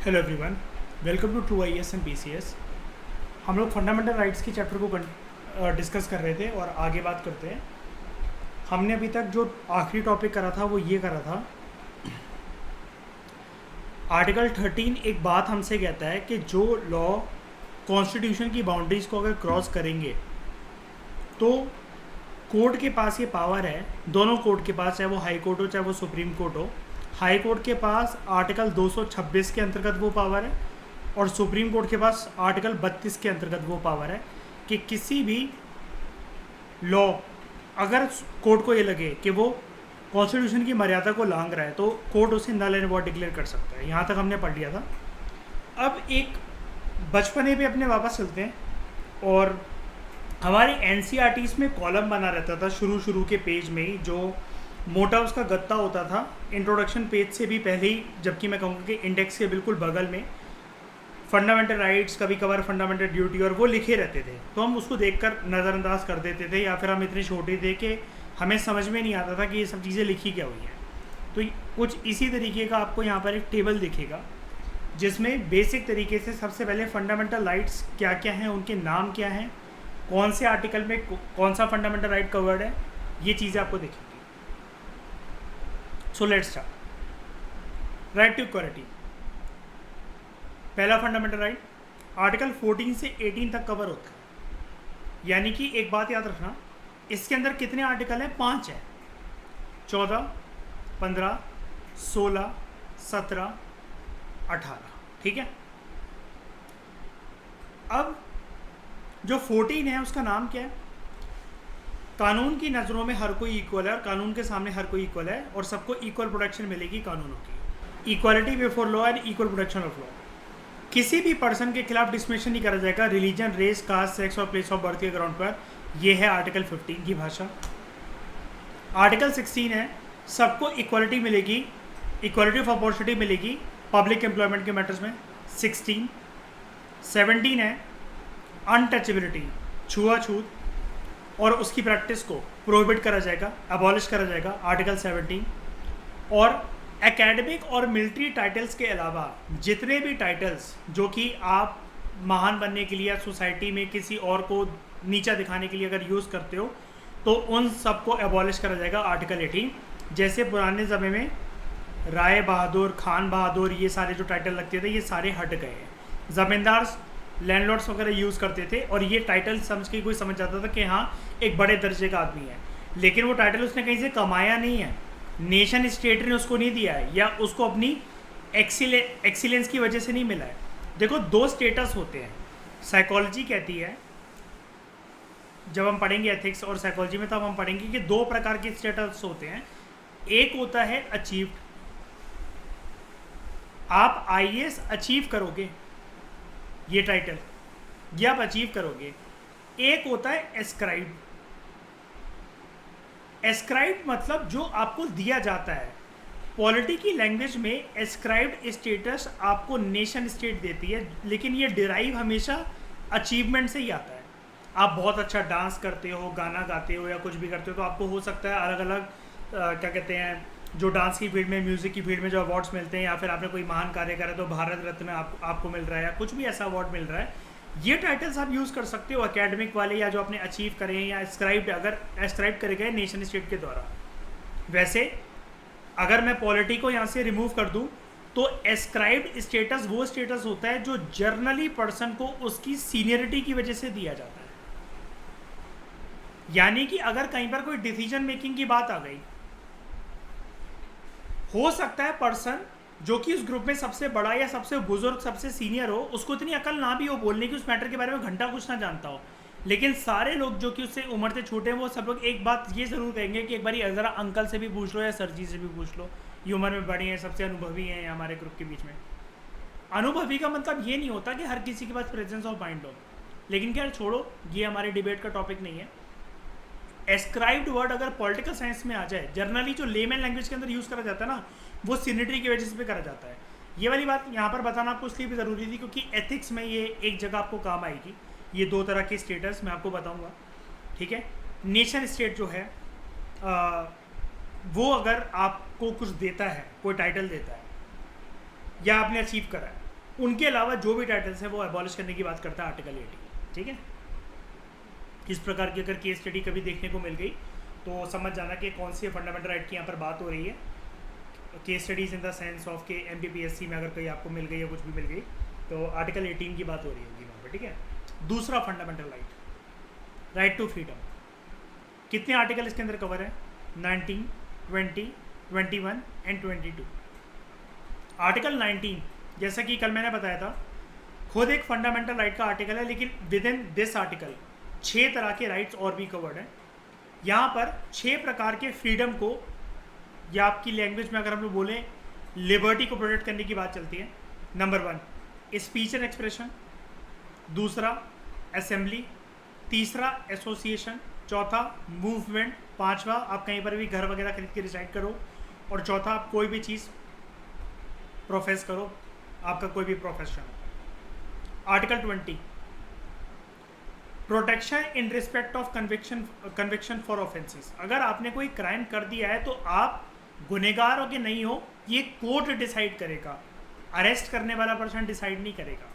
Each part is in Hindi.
Hello everyone, welcome to True IAS and PCS. हम लोग फंडामेंटल राइट्स की चैप्टर को डिस्कस कर रहे थे और आगे बात करते हैं। हमने अभी तक जो आखिरी टॉपिक करा था वो ये करा था, आर्टिकल 13 एक बात हमसे कहता है कि जो लॉ कॉन्स्टिट्यूशन की बाउंड्रीज को अगर क्रॉस करेंगे तो कोर्ट के पास ये पावर है, दोनों कोर्ट के पास, चाहे वो हाई कोर्ट हो चाहे वो सुप्रीम कोर्ट हो। हाई कोर्ट के पास आर्टिकल 226 के अंतर्गत वो पावर है और सुप्रीम कोर्ट के पास आर्टिकल 32 के अंतर्गत वो पावर है कि किसी भी लॉ अगर कोर्ट को ये लगे कि वो कॉन्स्टिट्यूशन की मर्यादा को लांघ रहा है तो कोर्ट उसे नल एंड वॉइड डिक्लेयर कर सकता है। यहाँ तक हमने पढ़ लिया था। अब एक बचपने पे अपने वापस चलते हैं और हमारी एनसीईआरटीज़ में कॉलम बना रहता था शुरू के पेज में ही, जो मोटा उसका गत्ता होता था इंट्रोडक्शन पेज से भी पहले ही, जबकि मैं कहूँगा कि इंडेक्स के बिल्कुल बगल में फंडामेंटल राइट्स, कभी कभार फंडामेंटल ड्यूटी, और वो लिखे रहते थे। तो हम उसको देखकर नज़रअंदाज कर देते थे या फिर हम इतने छोटे थे कि हमें समझ में नहीं आता था कि ये सब चीज़ें लिखी क्या हुई हैं। तो कुछ इसी तरीके का आपको यहाँ पर एक टेबल दिखेगा जिसमें बेसिक तरीके से सबसे पहले फंडामेंटल राइट्स क्या क्या हैं, उनके नाम क्या हैं, कौन से आर्टिकल में कौन सा फंडामेंटल राइट कवर्ड है, ये चीज़ें आपको दिखेंगी। So let's start. Right to equality, पहला फंडामेंटल राइट आर्टिकल 14 से 18 तक कवर होता है। यानी कि एक बात याद रखना, इसके अंदर कितने आर्टिकल हैं? 5 हैं। 14, 15, 16, 17, 18। ठीक है। अब जो 14 है उसका नाम क्या है? कानून की नज़रों में हर कोई इक्वल है और कानून के सामने हर कोई इक्वल है और सबको इक्वल प्रोटेक्शन मिलेगी कानूनों की। Equality before law and equal protection of law. किसी भी पर्सन के खिलाफ डिस्क्रिमिनेशन नहीं करा जाएगा रिलीजन, रेस, कास्ट, सेक्स और प्लेस ऑफ बर्थ के ग्राउंड पर। यह है आर्टिकल 15 की भाषा। आर्टिकल 16 है सबको इक्वालिटी मिलेगी, इक्वालिटी ऑफ अपॉर्चुनिटी मिलेगी पब्लिक एम्प्लॉयमेंट के मैटर्स में। 16। 17 है अनटचेबिलिटी, छुआछूत और उसकी प्रैक्टिस को प्रोहिबिट करा जाएगा, अबॉलिश करा जाएगा, आर्टिकल 17। और एकेडमिक और मिलिट्री टाइटल्स के अलावा जितने भी टाइटल्स जो कि आप महान बनने के लिए या सोसाइटी में किसी और को नीचा दिखाने के लिए अगर यूज़ करते हो तो उन सबको अबॉलिश करा जाएगा, आर्टिकल 18। जैसे पुराने ज़माने में राय बहादुर, खान बहादुर, ये सारे जो टाइटल लगते थे ये सारे हट गए हैं। ज़मींदार, लैंडलॉर्ड्स वगैरह यूज़ करते थे और ये टाइटल समझ के कोई समझ जाता था कि हाँ एक बड़े दर्जे का आदमी है, लेकिन वो टाइटल उसने कहीं से कमाया नहीं है, नेशन स्टेट ने उसको नहीं दिया है या उसको अपनी एक्सीलेंस की वजह से नहीं मिला है। देखो, 2 स्टेटस होते हैं। साइकोलॉजी कहती है, जब हम पढ़ेंगे एथिक्स और साइकोलॉजी में तब हम पढ़ेंगे कि 2 प्रकार के स्टेटस होते हैं। एक होता है अचीव्ड, आप आईएएस अचीव करोगे, ये टाइटल ये आप अचीव करोगे। एक होता है एस्क्राइब्ड। एस्क्राइब्ड मतलब जो आपको दिया जाता है। पॉलिटी की लैंग्वेज में एस्क्राइब्ड स्टेटस आपको नेशन स्टेट देती है, लेकिन ये डिराइव हमेशा अचीवमेंट से ही आता है। आप बहुत अच्छा डांस करते हो, गाना गाते हो या कुछ भी करते हो तो आपको हो सकता है अलग अलग क्या कहते हैं, जो डांस की फील्ड में, म्यूज़िक की फील्ड में जो अवार्ड्स मिलते हैं, या फिर आपने कोई महान कार्य करा तो भारत रत्न आपको मिल रहा है या कुछ भी ऐसा अवार्ड मिल रहा है। ये टाइटल्स आप यूज़ कर सकते हो एकेडमिक वाले या जो आपने अचीव करे हैं या एस्क्राइब्ड, अगर एस्क्राइब करे गए नेशन स्टेट के द्वारा। वैसे अगर मैं पॉलिटी को यहाँ से रिमूव कर दूँ तो एस्क्राइब्ड स्टेटस वो स्टेटस होता है जो जर्नली पर्सन को उसकी सीनियरिटी की वजह से दिया जाता है। यानी कि अगर कहीं पर कोई डिसीजन मेकिंग की बात आ गई, हो सकता है पर्सन जो कि उस ग्रुप में सबसे बड़ा या सबसे बुजुर्ग, सबसे सीनियर हो, उसको इतनी अकल ना भी हो बोलने की, उस मैटर के बारे में घंटा कुछ ना जानता हो, लेकिन सारे लोग जो कि उससे उम्र से छोटे हैं वो सब लोग एक बात ये ज़रूर कहेंगे कि एक बार ज़रा अंकल से भी पूछ लो या सर जी से भी पूछ लो, ये उम्र में बड़े हैं, सबसे अनुभवी हैं हमारे ग्रुप के बीच में। अनुभवी का मतलब ये नहीं होता कि हर किसी के पास प्रेजेंस ऑफ माइंड हो, लेकिन क्या छोड़ो, ये हमारे डिबेट का टॉपिक नहीं है। एस्क्राइब्ड वर्ड अगर पॉलिटिकल साइंस में आ जाए, जनरली जो लेमैन लैंग्वेज के अंदर यूज़ करा जाता है ना, वो सीनियरिटी की वजह से भी करा जाता है। ये वाली बात यहाँ पर बताना आपको इसलिए भी ज़रूरी थी क्योंकि एथिक्स में ये एक जगह आपको काम आएगी। ये 2 तरह के स्टेटस मैं आपको बताऊँगा, ठीक है। नेशन स्टेट जो है वो अगर आपको कुछ देता है, कोई टाइटल देता है या आपने अचीव करा है, उनके अलावा जो भी टाइटल्स है वो एबॉलिश करने की बात करता है आर्टिकल 80। ठीक है, इस प्रकार की अगर केस स्टडी कभी देखने को मिल गई तो समझ जाना कि कौन सी फंडामेंटल राइट की यहाँ पर बात हो रही है। Case studies in the sense of के MPPSC में अगर कोई आपको मिल गई या कुछ भी मिल गई तो आर्टिकल 18 की बात हो रही होगी वहाँ पर। ठीक है, दूसरा fundamental right, right to freedom. कितने आर्टिकल इसके अंदर कवर है? 19, 20, 21 एंड 22। आर्टिकल 19 जैसा कि कल मैंने बताया था खुद एक फंडामेंटल राइट का आर्टिकल है, लेकिन विद इन दिस आर्टिकल 6 तरह के राइट्स और भी कवर्ड हैं। यहाँ पर 6 प्रकार के फ्रीडम को, या आपकी लैंग्वेज में अगर हम लोग बोलें लिबर्टी को प्रोटेक्ट करने की बात चलती है। नंबर 1 स्पीच एंड एक्सप्रेशन, दूसरा असेंबली, तीसरा एसोसिएशन, चौथा मूवमेंट, पांचवा आप कहीं पर भी घर वगैरह खरीद के डिसाइड करो, और चौथा आप कोई भी चीज़ प्रोफेस करो, आपका कोई भी profession. Article 20 protection in respect of conviction for offences. अगर आपने कोई क्राइम कर दिया है तो आप गुनहगार हो कि नहीं हो ये कोर्ट डिसाइड करेगा, अरेस्ट करने वाला पर्सन डिसाइड नहीं करेगा।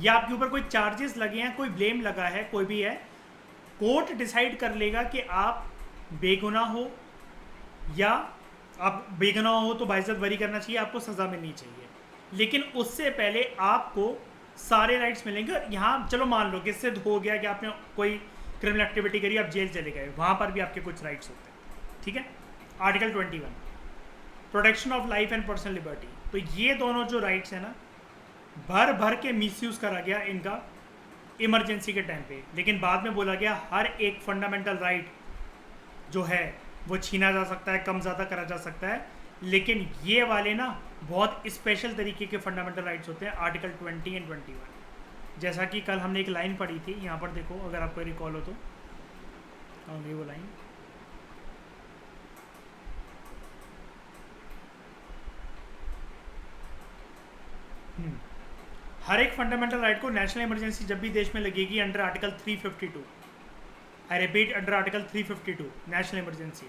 या आपके ऊपर कोई चार्जेस लगे हैं, कोई ब्लेम लगा है, कोई भी है, कोर्ट डिसाइड कर लेगा कि आप बेगुनाह हो, या आप बेगुनाह हो तो बाइज्जत बरी करना चाहिए, आपको सज़ा मिलनी चाहिए। लेकिन उससे पहले आपको सारे राइट्स मिलेंगे। और यहाँ चलो मान लो कि इससे हो गया कि आपने कोई क्रिमिनल एक्टिविटी करी, आप जेल चले गए, वहाँ पर भी आपके कुछ राइट्स होते हैं। ठीक है, article 21 protection of life and personal liberty. तो ये दोनों जो राइट्स हैं ना, भर भर के मिसयूज़ करा गया इनका इमरजेंसी के टाइम पे, लेकिन बाद में बोला गया हर एक फंडामेंटल राइट जो है वो छीना जा सकता है, कम ज़्यादा करा जा सकता है, लेकिन ये वाले ना बहुत स्पेशल तरीके के फंडामेंटल राइट्स होते हैं, आर्टिकल 20 एंड 21। जैसा कि कल हमने एक लाइन पढ़ी थी, यहाँ पर देखो अगर आपको रिकॉल हो तो, कहाँ गई वो लाइन? हर एक फंडामेंटल राइट को नेशनल इमरजेंसी जब भी देश में लगेगी under article 352, I repeat under article 352 national emergency,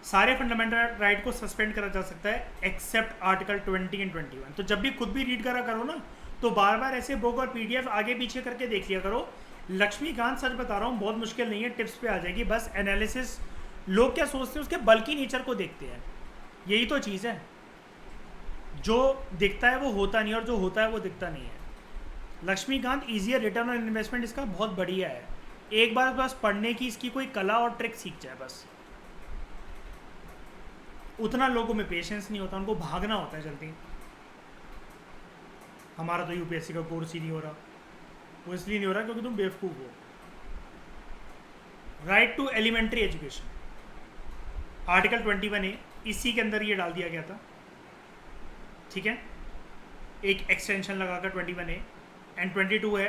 सारे फंडामेंटल राइट को सस्पेंड करा जा सकता है एक्सेप्ट आर्टिकल 20 एंड 21। तो जब भी खुद भी रीड करा करो ना तो बार बार ऐसे बुक और PDF आगे पीछे करके देख लिया करो। लक्ष्मीकांत सच बता रहा हूँ, बहुत मुश्किल नहीं है, टिप्स पे आ जाएगी, बस एनालिसिस। लोग क्या सोचते हैं, उसके बल्कि नेचर को देखते हैं, यही तो चीज़ है। जो दिखता है वो होता नहीं, और जो होता है वो दिखता नहीं है। Laxmikanth easier return on investment इसका बहुत बढ़िया है। एक बार बस पढ़ने की इसकी कोई कला और ट्रिक सीख जाए बस। उतना लोगों में पेशेंस नहीं होता, उनको भागना होता है जल्दी। हमारा तो UPSC का कोर्स ही नहीं हो रहा, वो इसलिए नहीं हो रहा क्योंकि तुम बेवकूफ़ हो। Right to elementary education, article 21A इसी के अंदर ये डाल दिया गया था। ठीक है, एक एक्सटेंशन लगाकर 21A एंड 22 है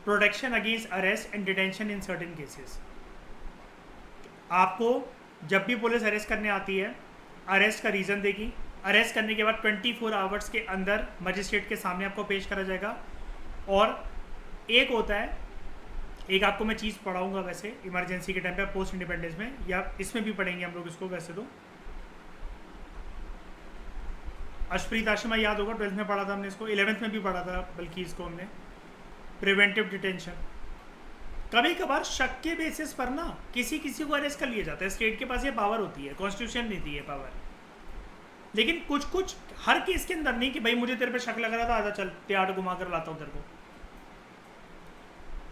protection against arrest and detention in certain cases. आपको जब भी पुलिस अरेस्ट करने आती है, अरेस्ट का रीज़न देगी, अरेस्ट करने के बाद 24 आवर्स के अंदर मजिस्ट्रेट के सामने आपको पेश करा जाएगा। और एक होता है, एक आपको मैं चीज़ पढ़ाऊँगा वैसे इमरजेंसी के टाइम पे, पोस्ट इंडिपेंडेंस में, या इसमें भी पढ़ेंगे हम लोग इसको वैसे तो। अशप्रीत आशिमा याद होगा, 12th में पढ़ा था हमने इसको, 11th में भी पढ़ा था बल्कि इसको हमने। प्रिवेंटिव डिटेंशन, कभी कभार शक के बेसिस पर ना किसी को अरेस्ट कर लिया जाता है। स्टेट के पास ये पावर होती है, कॉन्स्टिट्यूशन देती है पावर, लेकिन कुछ हर केस के अंदर नहीं कि भाई मुझे तेरे पे शक लग रहा था, आजा चल त्याड़ घुमा कर लाता हूँ तेरे को।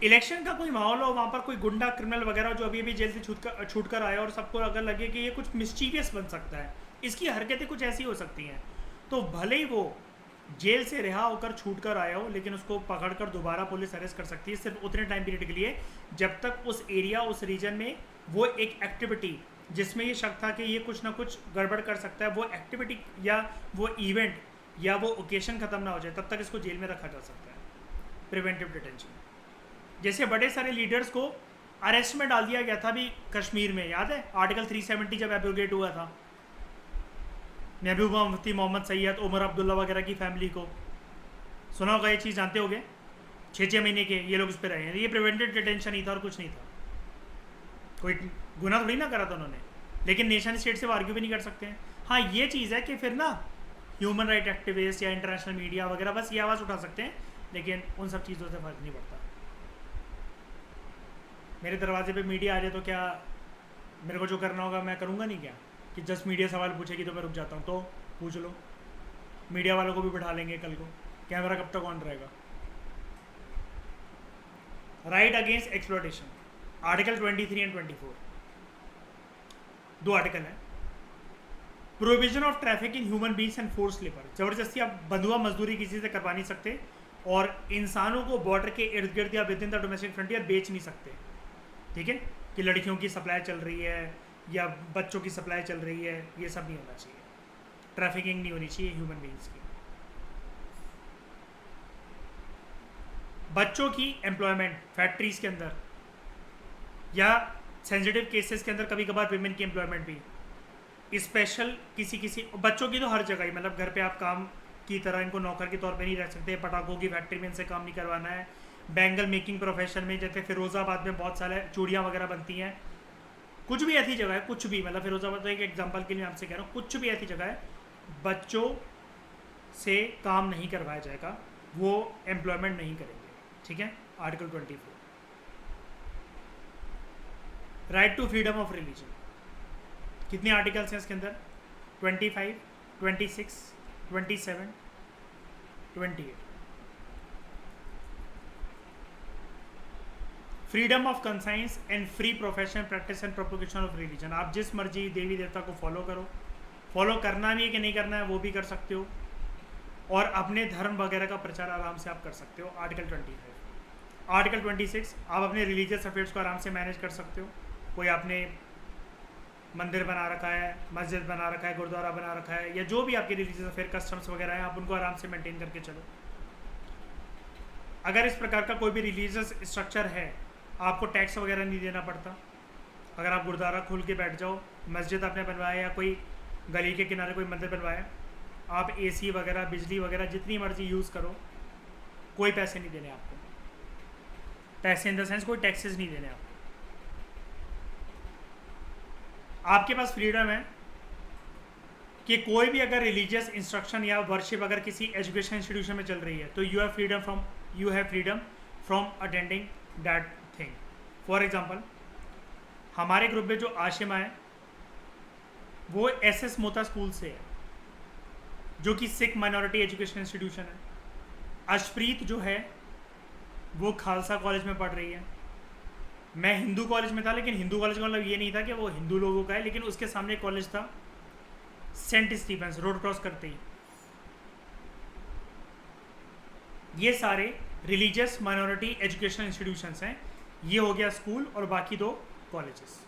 इलेक्शन का कोई माहौल हो, वहाँ पर कोई गुंडा क्रिमिनल वगैरह जो अभी जेल से छूट कर आया और सबको अगर लगे कि ये कुछ मिस्चीवियस बन सकता है, इसकी हरकतें कुछ ऐसी हो सकती हैं, तो भले ही वो जेल से रिहा होकर छूट कर आया हो, लेकिन उसको पकड़कर दोबारा पुलिस अरेस्ट कर सकती है सिर्फ उतने टाइम पीरियड के लिए जब तक उस एरिया, उस रीजन में वो एक एक्टिविटी जिसमें ये शक था कि ये कुछ ना कुछ गड़बड़ कर सकता है, वो एक्टिविटी या वो इवेंट या वो ओकेशन ख़त्म ना हो जाए, तब तक इसको जेल में रखा जा सकता है। प्रिवेंटिव डिटेंशन, जैसे बड़े सारे लीडर्स को अरेस्ट में डाल दिया गया था अभी कश्मीर में, याद है आर्टिकल 370 जब एब्रोगेट हुआ था, महबूबा मुफ्ती, मोहम्मद सैयद, उमर अब्दुल्ला वगैरह की फैमिली को, सुना होगा ये चीज़, जानते होगे। 6 महीने के ये लोग इस पर रहे हैं। ये प्रिवेंटिव डिटेंशन ही था और कुछ नहीं था, कोई गुनाह थोड़ी ना करा था उन्होंने, लेकिन नेशन स्टेट से वो आर्ग्यू भी नहीं कर सकते हैं। हाँ ये चीज़ है कि फिर ना ह्यूमन राइट एक्टिविस्ट या इंटरनेशनल मीडिया वगैरह बस ये आवाज़ उठा सकते हैं, लेकिन उन सब चीज़ों से फ़र्क नहीं पड़ता। मेरे दरवाजे पे मीडिया आ जाए तो क्या मेरे को जो करना होगा मैं करूँगा नहीं क्या? कि जस्ट मीडिया सवाल पूछेगी तो मैं रुक जाता हूँ, तो पूछ लो। मीडिया वालों को भी बिठा लेंगे कल को, कैमरा कब तक ऑन रहेगा। Right against exploitation, article 23 and 24, दो आर्टिकल हैं। Provision of traffic in human beings and force labour, जबरदस्ती आप बंधुआ मजदूरी किसी से करवा नहीं सकते, और इंसानों को बॉर्डर के इर्द गिर्द या with in the domestic frontier बेच नहीं सकते। ठीक है, कि लड़कियों की सप्लाई चल रही है या बच्चों की सप्लाई चल रही है, ये सब नहीं होना चाहिए। ट्रैफिकिंग नहीं होनी चाहिए ह्यूमन बींग्स की। बच्चों की एम्प्लॉयमेंट फैक्ट्रीज के अंदर या सेंसिटिव केसेस के अंदर कभी कभार विमेन की एम्प्लॉयमेंट भी, स्पेशल किसी बच्चों की तो हर जगह ही, मतलब घर पे आप काम की तरह इनको नौकर के तौर पे नहीं रह सकते। पटाखों की फैक्ट्री में इनसे काम नहीं करवाना है। बैंगल मेकिंग प्रोफेशन में, जैसे फिरोज़ाबाद में बहुत सारे चूड़ियाँ वगैरह बनती हैं, कुछ भी ऐसी जगह है, कुछ भी, मतलब फिरोज़ाबाद तो एक एग्जांपल के लिए आपसे कह रहा हूँ, कुछ भी ऐसी जगह है बच्चों से काम नहीं करवाया जाएगा, वो एम्प्लॉयमेंट नहीं करेंगे। ठीक है, article 24। Right to freedom of religion, कितने आर्टिकल्स हैं इसके अंदर? 25, 26, 27, 28। Freedom of conscience and free profession practice and propagation of religion, आप जिस मर्जी देवी देवता को फॉलो करो, फॉलो करना भी है कि नहीं करना है वो भी कर सकते हो, और अपने धर्म वगैरह का प्रचार आराम से आप कर सकते हो। आर्टिकल 25। आर्टिकल 26, आप अपने रिलीजियस अफेयर्स को आराम से मैनेज कर सकते हो। कोई आपने मंदिर बना रखा है, मस्जिद बना रखा है, गुरुद्वारा बना रखा है, या जो भी आपके रिलीजियस अफेयर कस्टम्स वगैरह हैं, आप उनको आराम से मेंटेन करके चलो। अगर इस प्रकार का कोई भी रिलीजियस स्ट्रक्चर है, आपको टैक्स वगैरह नहीं देना पड़ता। अगर आप गुरुद्वारा खोल के बैठ जाओ, मस्जिद आपने बनवाया या कोई गली के किनारे कोई मंदिर बनवाया, आप AC वगैरह, बिजली वगैरह जितनी मर्जी यूज़ करो, कोई पैसे नहीं देने आपको। पैसे इन द सेंस कोई टैक्सेस नहीं देने आपको। आपके पास फ्रीडम है कि कोई भी अगर रिलीजियस इंस्ट्रक्शन या वर्शिप अगर किसी एजुकेशन इंस्टीट्यूशन में चल रही है, तो you have freedom from attending that thing. For example, हमारे ग्रुप में जो आशिमा है वो SS मोता स्कूल से है, जो कि सिख माइनॉरिटी एजुकेशन इंस्टीट्यूशन है। अशप्रीत जो है वो खालसा कॉलेज में पढ़ रही है। मैं हिंदू कॉलेज में था, लेकिन हिंदू कॉलेज का मतलब ये नहीं था कि वो हिंदू लोगों का है, लेकिन उसके सामने कॉलेज था सेंट स्टीफेंस, रोड क्रॉस करते ही। ये सारे रिलीजियस माइनॉरिटी एजुकेशन इंस्टीट्यूशंस हैं। ये हो गया स्कूल और बाकी दो कॉलेजेस।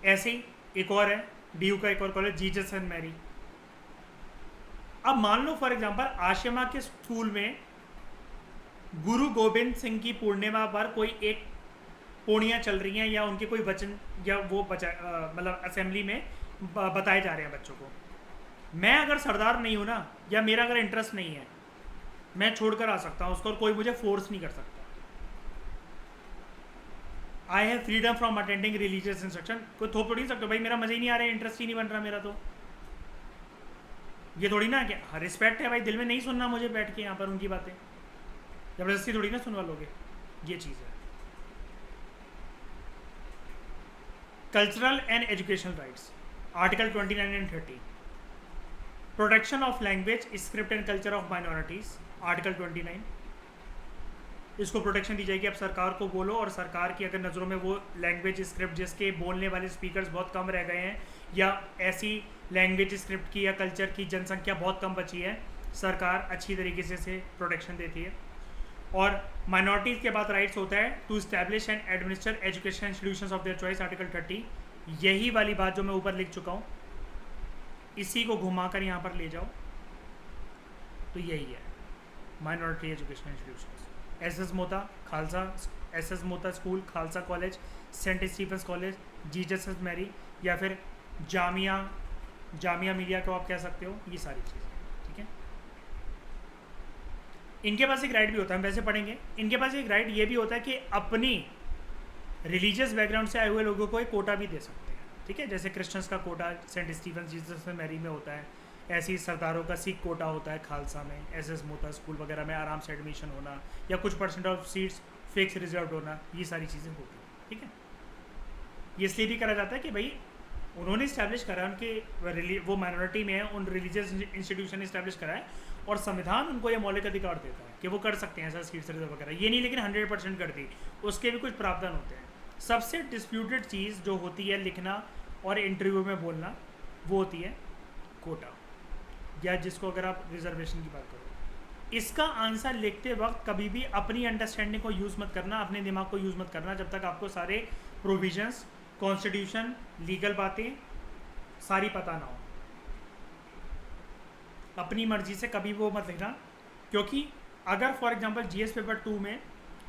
ऐसे ही एक और है DU का एक और कॉलेज, जीसस एंड मैरी। अब मान लो फॉर एग्जांपल आशिमा के स्कूल में गुरु गोविंद सिंह की पूर्णिमा पर कोई एक पोड़ियाँ चल रही हैं, या उनके कोई वचन या वो मतलब असेंबली में बताए जा रहे हैं बच्चों को। मैं अगर सरदार नहीं हूँ ना, या मेरा अगर इंटरेस्ट नहीं है, मैं छोड़कर आ सकता हूँ उसको, और कोई मुझे फोर्स नहीं कर सकता। I have freedom from attending religious instruction. कोई थोप थोड़ी सकते, भाई मेरा मजा ही नहीं आ रहा है, इंटरेस्ट ही नहीं बन रहा मेरा, तो ये थोड़ी ना कि रिस्पेक्ट है भाई, दिल में नहीं सुनना मुझे बैठ के यहाँ पर उनकी बातें, जबरदस्ती थोड़ी ना सुनवा लोगे, ये चीज़ है। Cultural and educational rights, article 29 and 30। Protection of language, script and culture of minorities, article 29। इसको प्रोटेक्शन दी जाएगी। अब सरकार को बोलो, और सरकार की अगर नज़रों में वो लैंग्वेज स्क्रिप्ट जिसके बोलने वाले स्पीकर्स बहुत कम रह गए हैं, या ऐसी लैंग्वेज स्क्रिप्ट की या कल्चर की जनसंख्या बहुत कम बची है, सरकार अच्छी तरीके से प्रोटेक्शन देती है। और माइनॉरिटीज़ के बाद राइट्स होता है to establish and administer education institutions of their choice, article 30। यही वाली बात जो मैं ऊपर लिख चुका हूँ, इसी को घुमाकर यहाँ पर ले जाओ, तो यही है minority education institutions. SS Mota Khalsa, SS Mota school, Khalsa College, Saint Stephen's College, Jesus Mary, या फिर जामिया मिलिया को आप कह सकते हो, ये सारी चीज़ें। ठीक है, इनके पास एक राइट भी होता है, हम वैसे पढ़ेंगे। इनके पास एक राइट ये भी होता है कि अपनी रिलीजियस बैकग्राउंड से आए हुए लोगों को एक कोटा भी दे सकते हैं। ठीक है, जैसे क्रिश्चियंस का quota Saint Stephen's Jesus Mary में होता है, ऐसे ही सरदारों का सिख कोटा होता है खालसा में, एसएस मोता स्कूल वगैरह में आराम से एडमिशन होना, या कुछ percent of seats fix reserve होना, ये सारी चीज़ें होती हैं। ठीक है, ये इसलिए भी करा जाता है कि भाई उन्होंने इस्टेब्लिश करा, उनके वो माइनॉरिटी में है, उन रिलीजियस इंस्टीट्यूशन ने इस्टेब्लिश करा है, और संविधान उनको ये मौलिक अधिकार देता है कि वो कर सकते हैं ऐसा सीट्स रिजर्व वगैरह। ये नहीं लेकिन 100% कर दी, उसके भी कुछ प्रावधान होते हैं। सबसे डिस्प्यूटेड चीज़ जो होती है लिखना और इंटरव्यू में बोलना, वो होती है कोटा, या जिसको अगर आप रिजर्वेशन की बात करो। इसका आंसर लिखते वक्त कभी भी अपनी अंडरस्टैंडिंग को यूज़ मत करना, अपने दिमाग को यूज़ मत करना, जब तक आपको सारे प्रोविजंस, कॉन्स्टिट्यूशन, लीगल बातें सारी पता ना हो। अपनी मर्जी से कभी वो मत लिखना, क्योंकि अगर फॉर एग्जांपल जीएस पेपर 2 में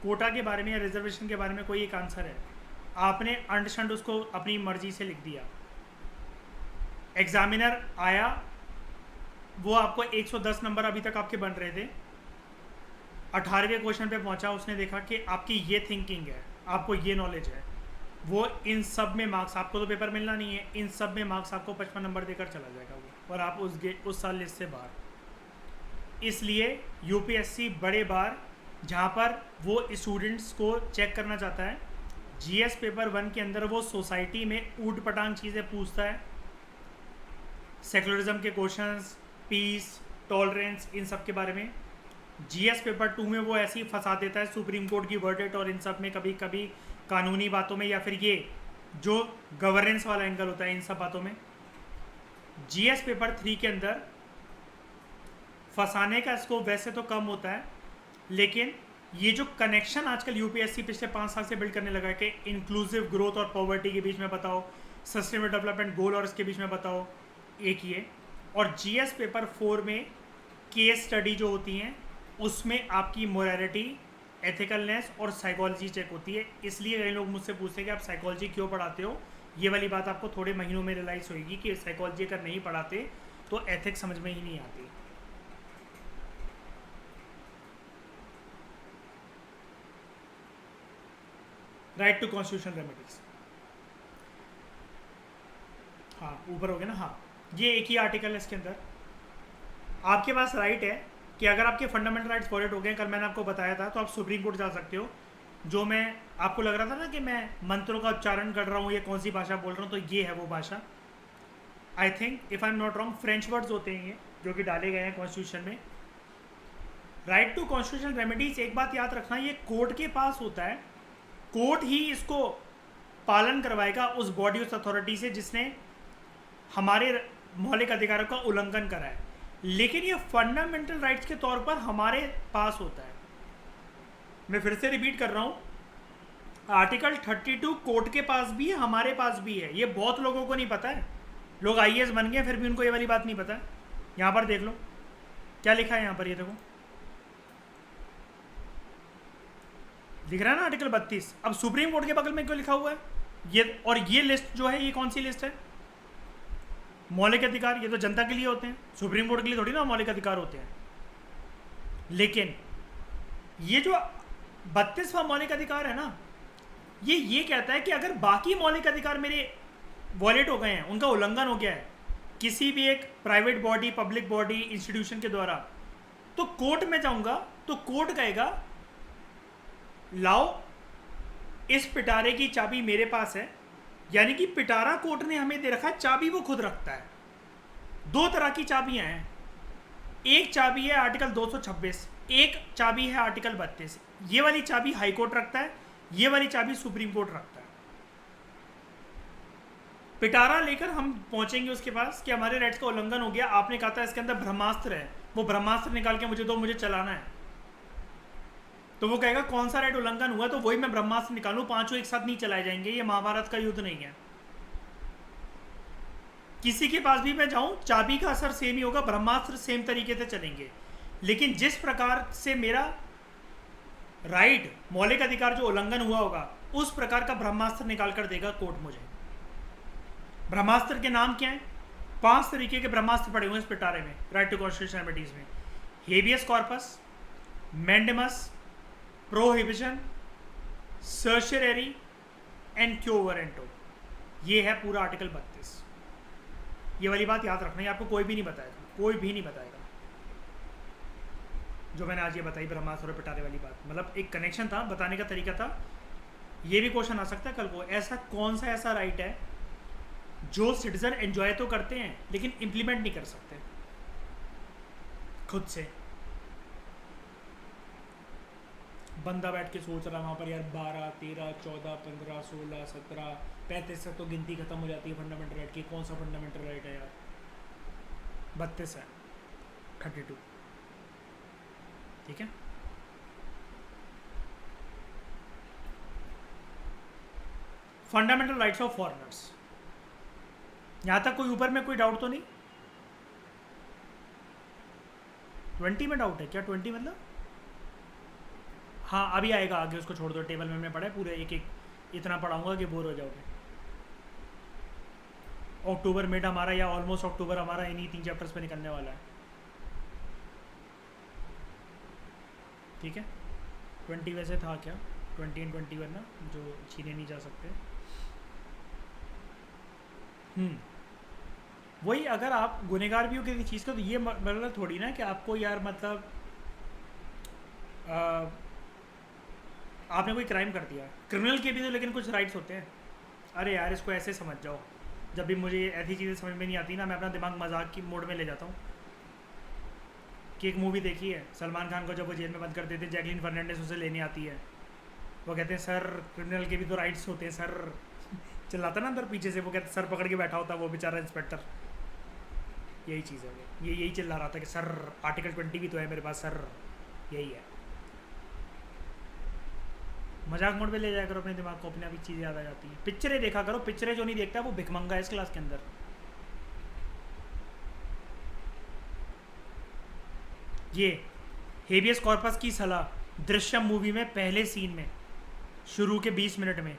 कोटा के बारे में या रिजर्वेशन के बारे में कोई एक आंसर है, आपने अंडरस्टैंड उसको अपनी मर्जी से लिख दिया, एग्जामिनर आया, वो आपको 110 नंबर अभी तक आपके बन रहे थे, 18वें क्वेश्चन पे पहुंचा, उसने देखा कि आपकी ये थिंकिंग है, आपको ये नॉलेज है, वो इन सब में मार्क्स, आपको तो पेपर मिलना नहीं है, इन सब में मार्क्स आपको 55 नंबर देकर चला जाएगा वो, और आप उस साल लिस्ट से बाहर। इसलिए यूपीएससी बड़े बार जहाँ पर वो स्टूडेंट्स को चेक करना चाहता है, जीएस पेपर 1 के अंदर वो सोसाइटी में ऊट पटांग चीज़ें पूछता है, सेकुलरिज्म के क्वेश्चंस, पीस, टॉलरेंस, इन सब के बारे में। जीएस पेपर 2 में वो ऐसे ही फंसा देता है सुप्रीम कोर्ट की वर्डिक्ट और इन सब में, कभी कभी कानूनी बातों में, या फिर ये जो गवर्नेंस वाला एंगल होता है इन सब बातों में। जीएस पेपर 3 के अंदर फंसाने का स्कोप वैसे तो कम होता है, लेकिन ये जो कनेक्शन आजकल यूपीएससी पिछले 5 साल से बिल्ड करने लगा है कि इंक्लूसिव ग्रोथ और पॉवर्टी के बीच में बताओ, सस्टेनेबल डेवलपमेंट गोल और इसके बीच में बताओ, एक ये। और जीएस पेपर 4 में केस स्टडी जो होती हैं उसमें आपकी मोरालिटी, एथिकलनेस और साइकोलॉजी चेक होती है। इसलिए कई लोग मुझसे पूछते हैं कि आप साइकोलॉजी क्यों पढ़ाते हो। ये वाली बात आपको थोड़े महीनों में रियलाइज़ होगी कि साइकोलॉजी अगर नहीं पढ़ाते तो एथिक्स समझ में ही नहीं आती। राइट टू कॉन्स्टिट्यूशन रेमेडीज, हाँ ऊपर हो गया ना, हाँ ये एक ही आर्टिकल है, इसके अंदर आपके पास राइट है कि अगर आपके फंडामेंटल राइट्स वॉलेट हो गए, कल मैंने आपको बताया था, तो आप सुप्रीम कोर्ट जा सकते हो। जो मैं आपको लग रहा था ना कि मैं मंत्रों का उच्चारण कर रहा हूँ, ये कौन सी भाषा बोल रहा हूँ, तो ये है वो भाषा। I think if I am not wrong French words होते हैं ये, जो कि डाले गए हैं कॉन्स्टिट्यूशन में। राइट टू कॉन्स्टिट्यूशन रेमेडीज, एक बात याद रखना, ये कोर्ट के पास होता है, कोर्ट ही इसको पालन करवाएगा उस बॉडी, उस अथॉरिटी से जिसने हमारे मौलिक अधिकारों का उल्लंघन करा है। लेकिन ये फंडामेंटल राइट्स के तौर पर हमारे पास होता है। मैं फिर से रिपीट कर रहा हूँ, आर्टिकल 32 कोर्ट के पास भी है, हमारे पास भी है। ये बहुत लोगों को नहीं पता है, लोग आईएएस बन गए फिर भी उनको ये वाली बात नहीं पता है। यहाँ पर देख लो क्या लिखा है, यहाँ पर ये देखो दिख रहा है ना, आर्टिकल 32। अब सुप्रीम कोर्ट के बगल में क्यों लिखा हुआ है ये, और ये लिस्ट जो है ये कौन सी लिस्ट है? मौलिक अधिकार। ये तो जनता के लिए होते हैं, सुप्रीम कोर्ट के लिए थोड़ी ना मौलिक अधिकार होते हैं। लेकिन ये जो 32वां मौलिक अधिकार है ना, ये कहता है कि अगर बाकी मौलिक अधिकार मेरे वॉलेट हो गए हैं, उनका उल्लंघन हो गया है किसी भी एक private body, public body, institution के द्वारा, तो कोर्ट में जाऊंगा तो कोर्ट कहेगा लाओ इस पिटारे की चाबी मेरे पास है। यानी कि पिटारा कोर्ट ने हमें दे रखा है, चाबी वो खुद रखता है। 2 तरह की चाबियां हैं, एक चाबी है आर्टिकल 226, एक चाबी है आर्टिकल 32। ये वाली चाबी हाई कोर्ट रखता है, ये वाली चाबी सुप्रीम कोर्ट रखता है। पिटारा लेकर हम पहुंचेंगे उसके पास कि हमारे राइट्स का उल्लंघन हो गया, आपने कहा था इसके अंदर ब्रह्मास्त्र है, वो ब्रह्मास्त्र निकाल के मुझे दो, मुझे चलाना है। तो वो कहेगा कौन सा राइट उल्लंघन हुआ, तो वही मैं ब्रह्मास्त्र निकालूं, पांचों एक साथ नहीं चलाए जाएंगे। ये महाभारत का युद्ध नहीं है। किसी के पास भी मैं जाऊं, चाबी का असर सेम ही होगा, ब्रह्मास्त्र सेम तरीके से चलेंगे। लेकिन जिस प्रकार से मेरा राइट, मौलिक अधिकार जो उल्लंघन हुआ होगा, उस प्रकार का ब्रह्मास्त्र निकाल कर देगा कोर्ट मुझे। ब्रह्मास्त्र के नाम क्या है? 5 तरीके के ब्रह्मास्त्र पड़े हुए हैं इस पिटारे में, राइट टू कॉन्स्टिट्यूशन रेमेडीज में। Habeas corpus, mandamus, prohibition, certiorari and quo warranto. ये है पूरा आर्टिकल 32। ये वाली बात याद रखना, ये आपको कोई भी नहीं बताएगा। कोई भी नहीं बताएगा। जो मैंने आज ये बताई ब्रह्मास्त्र और पिटारे वाली बात, मतलब एक कनेक्शन था, बताने का तरीका था। ये भी क्वेश्चन आ सकता है कल को, ऐसा कौन सा ऐसा राइट है जो सिटीजन एंजॉय तो करते हैं लेकिन इंप्लीमेंट नहीं कर सकते खुद से। बंदा बैठ के सोच रहा वहाँ पर यार 12 13 14 15 16 17 35 तक तो गिनती खत्म हो जाती है फंडामेंटल राइट की। कौन सा फंडामेंटल राइट है यार? 32 है, 32। ठीक है, फंडामेंटल राइट्स ऑफ फॉरेनर्स। यहाँ तक कोई ऊपर में कोई डाउट तो नहीं? 20 में डाउट है क्या? 20 मतलब हाँ अभी आएगा आगे, उसको छोड़ दो। टेबल में मैंने पढ़ा है पूरे, एक एक इतना पढ़ाऊंगा कि बोर हो जाओगे। अक्टूबर मिड हमारा या ऑलमोस्ट अक्टूबर हमारा इन्हीं 3 चैप्टर्स पे निकलने वाला है। ठीक है, 20 वैसे था क्या? 20 एंड 21 ना, जो छीने नहीं जा सकते। वही, अगर आप गुनहगार भी हो किसी चीज़ का तो ये मतलब थोड़ी ना कि आपको यार मतलब आपने कोई क्राइम कर दिया। क्रिमिनल के भी तो लेकिन कुछ राइट्स होते हैं। अरे यार इसको ऐसे समझ जाओ, जब भी मुझे ऐसी चीज़ें समझ में नहीं आती ना, मैं अपना दिमाग मजाक की मोड में ले जाता हूँ। कि एक मूवी देखी है सलमान खान को, जब वो जेल में बंद कर देते, जैकलीन फर्नांडिस उसे लेने आती है, वो कहते हैं सर क्रिमिनल के भी तो राइट्स होते हैं सर। चिल्लाता ना अंदर पीछे से, वो कहते सर पकड़ के बैठा होता है वो बेचारा इंस्पेक्टर। यही चीज़ है, ये यही चिल्ला रहा था कि सर आर्टिकल 20 भी तो है मेरे पास सर। यही है, मजाक मोड पे ले जाया करो अपने दिमाग को, अपने आप ही चीज़ें याद आ जाती हैं। पिक्चरें देखा करो, पिक्चरें जो नहीं देखता वो भिखमंगा है इस क्लास के अंदर। ये हेबियस कॉर्पस की सलाह दृश्यम मूवी में पहले सीन में शुरू के 20 मिनट में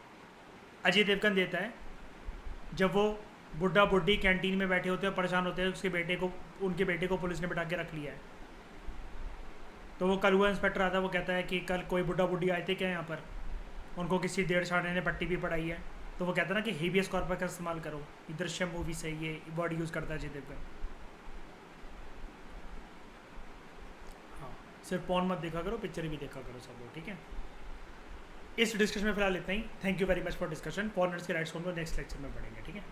अजय देवगन देता है, जब वो बुढ़ा बुढ़ी कैंटीन में बैठे होते हैं, परेशान होते हैं, उसके बेटे को, उनके बेटे को पुलिस ने बिठा के रख लिया है। तो वो कल हुआ इंस्पेक्टर आता है, वो कहता है कि कल कोई बुढ़ा बुढ़ी आए थे क्या यहाँ पर, उनको किसी डेढ़ साढ़े ने पट्टी भी पढ़ाई है। तो वो कहता है ना कि हेबियस कॉर्पस का इस्तेमाल करो। दृश्यम मूवी से ये वर्ड यूज़ करता है अजय देवगन। हाँ, सिर्फ पॉन मत देखा करो, पिक्चर भी देखा करो सब लोग। ठीक है, इस डिस्कशन में फिलहाल इतना ही। Thank you very much for discussion. Foreigners के राइट्स को हम लोग नेक्स्ट लेक्चर में पढ़ेंगे। ठीक है।